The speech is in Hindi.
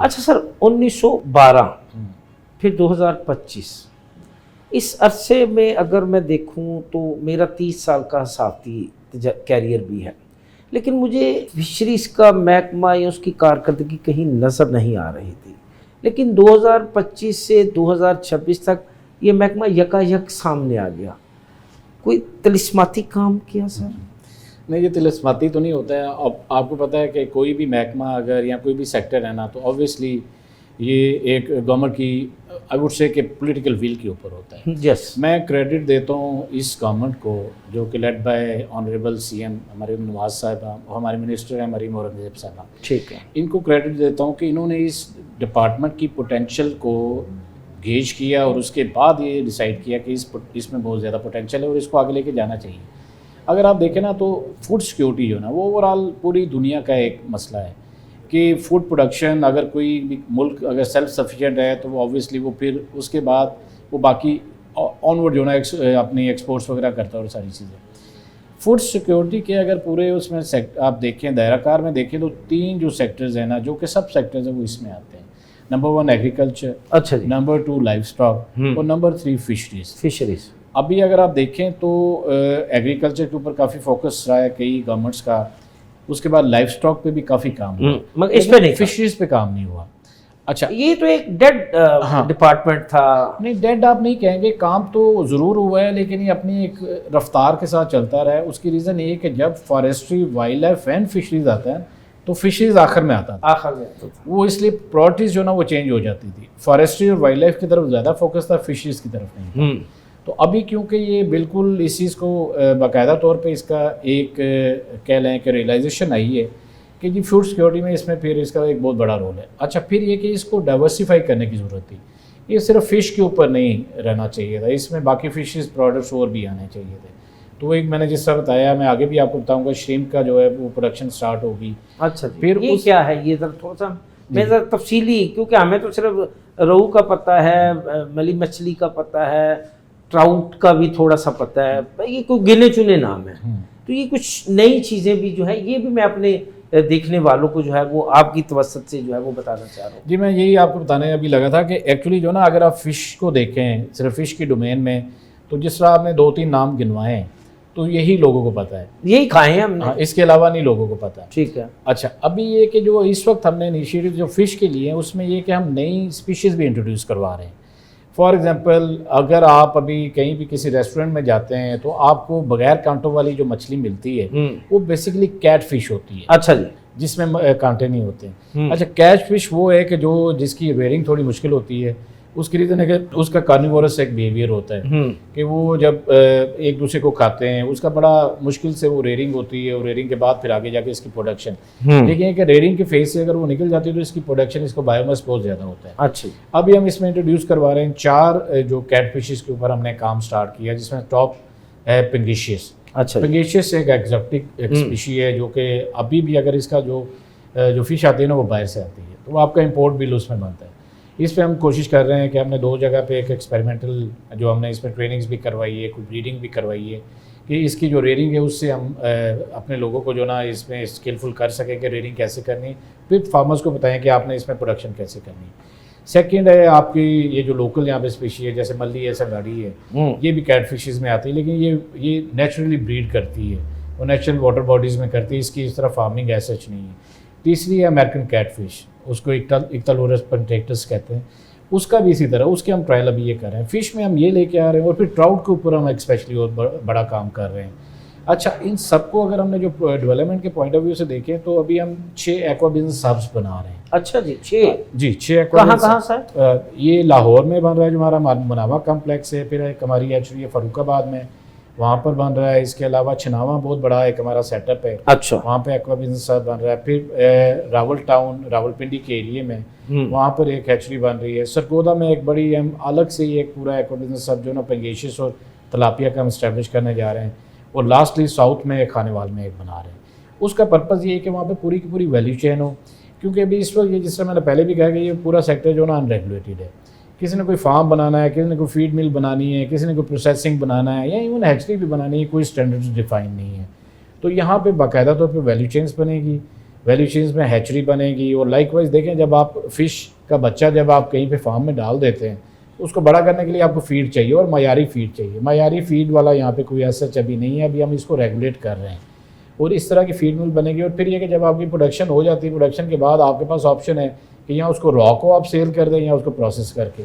अच्छा सर, 1912 फिर 2025, इस अरसे में अगर मैं देखूं तो मेरा 30 साल का साथी कैरियर भी है, लेकिन मुझे फिशरीज़ का महकमा या उसकी कारकर्दगी कहीं नज़र नहीं आ रही थी। लेकिन 2025 से 2026 तक ये महकमा यकायक सामने आ गया। कोई तिलिस्माती काम किया सर? नहीं, ये तिलिस्माती तो नहीं होता है। अब आपको पता है कि कोई भी महकमा अगर या कोई भी सेक्टर है ना, तो ऑब्वियसली ये एक गवर्नमेंट की, आई वुड से कि पॉलिटिकल विल के ऊपर होता है। यस, मैं क्रेडिट देता हूँ इस गवर्नमेंट को, जो कि लेड बाय ऑनरेबल सीएम हमारे नवाज साहब, हमारे मिनिस्टर हैं मरीम औरंगजेब साहब, ठीक है। इनको क्रेडिट देता हूँ कि इन्होंने इस डिपार्टमेंट की पोटेंशियल को गेज किया और उसके बाद ये डिसाइड किया कि इसमें बहुत ज़्यादा पोटेंशियल है और इसको आगे लेके जाना चाहिए। अगर आप देखें ना, तो फूड सिक्योरिटी जो है ना, वो ओवरऑल पूरी दुनिया का एक मसला है कि फूड प्रोडक्शन, अगर कोई भी मुल्क अगर सेल्फ सफिशिएंट है तो वो ऑब्वियसली वो फिर उसके बाद वो बाकी ऑनवर्ड जो है अपनी एक्सपोर्ट्स वगैरह करता है और सारी चीज़ें। फूड सिक्योरिटी के अगर पूरे उसमें आप देखें, दायराकार में देखें, तो 3 जो सेक्टर्स हैं ना, जो कि सब सेक्टर्स हैं, वो इसमें आते हैं। नंबर 1 एग्रीकल्चर, अच्छा जी, नंबर 2 लाइफ स्टॉक और नंबर 3 फिशरीज। अभी अगर आप देखें तो एग्रीकल्चर के ऊपर काफ़ी फोकस रहा है कई गवर्नमेंट्स का, उसके बाद लाइफ स्टॉक पे भी काफ़ी काम हुआ, मगर इस पे नहीं, फिशरीज पे काम नहीं हुआ। अच्छा, ये तो एक डेड डिपार्टमेंट था। नहीं, डेड आप नहीं कहेंगे, काम तो ज़रूर हुआ है, लेकिन ये अपनी एक रफ्तार के साथ चलता रहा है। उसकी रीज़न ये कि जब forestry, wild life and fisheries आता है तो फिशरीज आखिर में आता था, आखिर में वो इसलिए प्रायोरिटीज़ जो ना वो चेंज हो जाती थी। फॉरेस्ट्री और वाइल्ड लाइफ की तरफ ज़्यादा फोकस था, फिशरीज की तरफ नहीं था। तो अभी क्योंकि ये बिल्कुल इस चीज़ को बाकायदा तौर पे इसका एक कह लें कि रियलाइजेशन आई है कि जी फूड सिक्योरिटी में इसमें फिर इसका एक बहुत बड़ा रोल है। अच्छा, फिर ये कि इसको डाइवर्सिफाई करने की ज़रूरत थी। ये सिर्फ फ़िश के ऊपर नहीं रहना चाहिए था, इसमें बाकी फिशेस प्रोडक्ट्स और भी आने चाहिए थे। तो एक मैंने जिस तरह बताया, मैं आगे भी आपको बताऊँगा, श्रिम्प का जो है वो प्रोडक्शन स्टार्ट होगी। अच्छा, फिर ये क्या है, ये ज़रा थोड़ा सा मैं ज़रा तफसीली, क्योंकि हमें तो सिर्फ रोहू का पता है, मली मछली का पता है, ट्राउट का भी थोड़ा सा पता है, ये कोई गिने चुने नाम है। तो ये कुछ नई चीज़ें भी जो है, ये भी मैं अपने देखने वालों को जो है वो आपकी तवज्जुह से जो है वो बताना चाह रहा हूँ। जी, मैं यही आपको बताने अभी लगा था कि एक्चुअली जो ना, अगर आप फ़िश को देखें सिर्फ फ़िश की डोमेन में, तो जिस तरह आपने 2-3 नाम गिनवाए हैं, तो यही लोगों को पता है, यही खाए हैं हमने। हाँ, इसके अलावा नहीं लोगों को पता। ठीक है। अच्छा, अभी ये कि जो इस वक्त हमने इनिशिएटिव जो फ़िश के लिए हैं, उसमें ये कि हम नई स्पीशीज़ भी इंट्रोड्यूस करवा रहे हैं। फॉर एग्जांपल, अगर आप अभी कहीं भी किसी रेस्टोरेंट में जाते हैं तो आपको बगैर कांटों वाली जो मछली मिलती है वो बेसिकली कैट फिश होती है। अच्छा जी, जिसमें कांटे नहीं होते। अच्छा, कैच फिश वो है कि जो जिसकी रेयरिंग थोड़ी मुश्किल होती है। उसकी रीज़न है कि उसका कार्निवोरस एक बिहेवियर होता है कि वो जब एक दूसरे को खाते हैं, उसका बड़ा मुश्किल से वो रेयरिंग होती है और रेयरिंग के बाद फिर आगे जाके इसकी प्रोडक्शन। लेकिन कि रेयरिंग के फेज से अगर वो निकल जाती है तो इसकी प्रोडक्शन, इसको बायोमास बहुत ज़्यादा होता है। अच्छा, अभी हम इसमें इंट्रोड्यूस करवा रहे हैं 4 जो कैट फिशेस के ऊपर हमने काम स्टार्ट किया, जिसमें टॉप है पिंगेशियस। अच्छा, पिंगेशियस एक एक्जोटिक स्पीशी है, जो कि अभी भी अगर इसका जो फिश आती है ना वो बाहर से आती है, तो आपका इंपोर्ट बिल उसमें बनता है। इस पे हम कोशिश कर रहे हैं कि हमने 2 जगह पे एक एक्सपेरिमेंटल जो हमने इसमें ट्रेनिंग्स भी करवाई है, कुछ ब्रीडिंग भी करवाई है, कि इसकी जो रेयरिंग है उससे हम अपने लोगों को जो ना इसमें स्किलफुल कर सकें कि रेयरिंग कैसे करनी, फिर फार्मर्स को बताएं कि आपने इसमें प्रोडक्शन कैसे करनी। सेकंड है आपकी ये जो लोकल यहाँ पे स्पीशी है, जैसे मल्ली है, संगाड़ी है, ये भी कैट फिशेस में आती है, लेकिन ये नेचुरली ब्रीड करती है और नेचुरल वाटर बॉडीज़ में करती है, इसकी इस तरह फार्मिंग ऐसा नहीं है। तीसरी है अमेरिकन कैट फिश, उसको इक्टालोरस पेंटेक्टस कहते हैं, उसका भी इसी तरह, उसके हम ट्रायल अभी ये कर रहे हैं। फ़िश में हम ये लेके आ रहे हैं और फिर ट्राउट के ऊपर हम स्पेशली और बड़ा काम कर रहे हैं। अच्छा, इन सबको अगर हमने जो डेवलपमेंट के पॉइंट ऑफ व्यू से देखें तो अभी हम 6 एक्वा बिजनेस हब्स बना रहे हैं। अच्छा जी, 6 जी 6 एक्वा। कहाँ सर? ये लाहौर में बन रहा है जो हमारा मुनावा कम्प्लेक्स है, फिर एक हमारी एक्चुअली फर्रुखाबाद में वहाँ पर बन रहा है। इसके अलावा छनावा बहुत बड़ा एक हमारा सेटअप है, अच्छा, वहाँ पे एक्वा बिजनेस हब बन रहा है। फिर रावल टाउन, रावलपिंडी के एरिया में वहाँ पर एक हैचरी बन रही है। सरगोदा में एक बड़ी, हम अलग से ही एक पूरा एक्वा बिजनेस हब जो ना पेंगेशियस और तलापिया का हम इस्टेब्लिश करने जा रहे हैं। और लास्टली साउथ में खानेवाल में एक बना रहे हैं। उसका पर्पज़ ये है कि वहाँ पे पूरी की पूरी वैल्यू चेन हो, क्योंकि अभी इस वक्त ये, जिस तरह मैंने पहले भी कहा कि ये पूरा सेक्टर जो ना अनरेगुलेटेड है। किसी ने कोई फार्म बनाना है, किसी ने कोई फीड मिल बनानी है, किसी ने कोई प्रोसेसिंग बनाना है, या इवन हैचरी भी बनानी है, कोई स्टैंडर्ड्स डिफाइन नहीं है। तो यहाँ पे बाकायदा तौर पे वैल्यू चेन्स बनेगी, वैल्यू चेन्स में हैचरी बनेगी। और लाइकवाइज देखें, जब आप फ़िश का बच्चा जब आप कहीं पे फार्म में डाल देते हैं, उसको बड़ा करने के लिए आपको फीड चाहिए और मयारी फीड चाहिए। मयारी फीड वाला यहाँ पे कोई ऐसा अभी नहीं है, अभी हम इसको रेगुलेट कर रहे हैं और इस तरह की फीड मिल बनेगी। और फिर ये कि जब आपकी प्रोडक्शन हो जाती है, प्रोडक्शन के बाद आपके पास ऑप्शन है कि यहाँ उसको रॉ को आप सेल कर दें या उसको प्रोसेस करके।